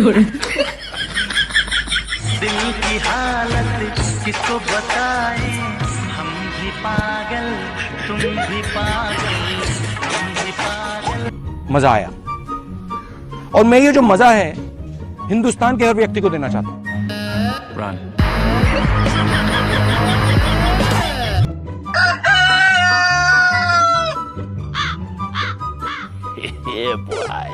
दिल की हालत किसको बताए, हम भी पागल तुम भी पागल हम भी पागल। मजा आया, और मैं ये जो मजा है हिंदुस्तान के हर व्यक्ति को देना चाहता हूं। Run. Yeah, boy.